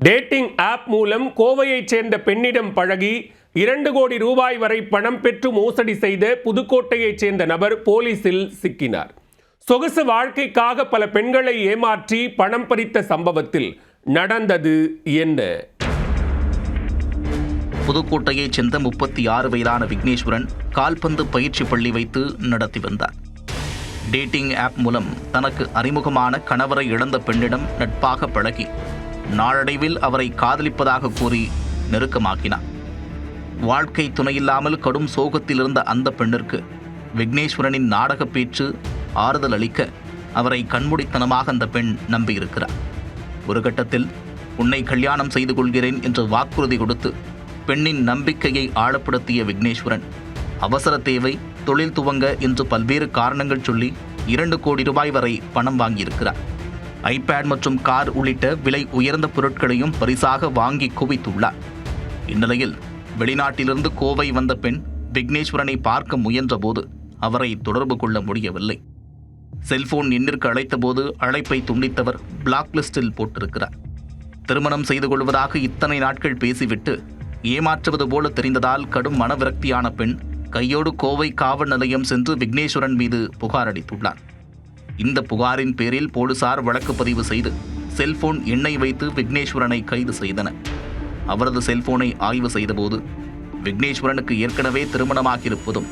Dating app மூலம் கோவையைச் சேர்ந்த பெண்ணிடம் பழகி 2 கோடி ரூபாய் வரை பணம் பெற்று மோசடி செய்த புதுக்கோட்டையைச் சேர்ந்த நபர் போலீசில் சிக்கினார். சொகுசு வாழ்க்கைக்காக பல பெண்களை ஏமாற்றி பணம் பறித்த சம்பவத்தில் நடந்தது என்ன? புதுக்கோட்டையைச் சேர்ந்த 36 வயதான விக்னேஸ்வரன் கால்பந்து பயிற்சி பள்ளி வைத்து நடத்தி வந்தார். டேட்டிங் ஆப் மூலம் தனக்கு அறிமுகமான கணவரை இழந்த பெண்ணிடம் நட்பாக பழகி நாளடைவில் அவரை காதலிப்பதாக கூறி நெருக்கமாக்கினார். வாழ்க்கை துணையில்லாமல் கடும் சோகத்தில் இருந்த அந்த பெண்ணிற்கு விக்னேஸ்வரனின் நாடக பேச்சு ஆறுதல் அளிக்க அவரை கண்மூடித்தனமாக அந்த பெண் நம்பியிருக்கிறார். ஒரு கட்டத்தில் உன்னை கல்யாணம் செய்து கொள்கிறேன் என்று வாக்குறுதி கொடுத்து பெண்ணின் நம்பிக்கையை ஆழப்படுத்திய விக்னேஸ்வரன் அவசர தேவை, தொழில் துவங்க என்று பல்வேறு காரணங்கள் சொல்லி 2 கோடி ரூபாய் வரை பணம் வாங்கியிருக்கிறார். ஐபேட் மற்றும் கார் உள்ளிட்ட விலை உயர்ந்த பொருட்களையும் பரிசாக வாங்கி குவித்துள்ளார். இந்நிலையில் வெளிநாட்டிலிருந்து கோவை வந்த பெண் விக்னேஸ்வரனை பார்க்க முயன்றபோது அவரை தொடர்பு கொள்ள முடியவில்லை. செல்போன் எண்ணிற்கு அழைத்தபோது அழைப்பை துண்டித்தவர் பிளாக் லிஸ்டில் போட்டிருக்கிறார். திருமணம் செய்து கொள்வதாக இத்தனை நாட்கள் பேசிவிட்டு ஏமாற்றுவது போல தெரிந்ததால் கடும் மனவிரக்தியான பெண் கையோடு கோவை காவல் நிலையம் சென்று விக்னேஸ்வரன் மீது புகார் அளித்துள்ளார். இந்த புகாரின் பேரில் போலீசார் வழக்கு பதிவு செய்து செல்போன் எண்ணை வைத்து விக்னேஸ்வரனை கைது செய்தனர். அவரது செல்போனை ஆய்வு செய்தபோது விக்னேஸ்வரனுக்கு ஏற்கனவே திருமணமாகியிருப்பதும்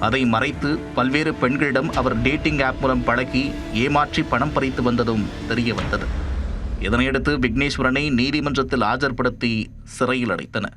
அதை மறைத்து பல்வேறு பெண்களிடம் அவர் டேட்டிங் ஆப் மூலம் பழகி ஏமாற்றி பணம் பறித்து வந்ததும் தெரிய வந்தது. இதனையடுத்து விக்னேஸ்வரனை நீதிமன்றத்தில் ஆஜர்படுத்தி சிறையில் அடைத்தனர்.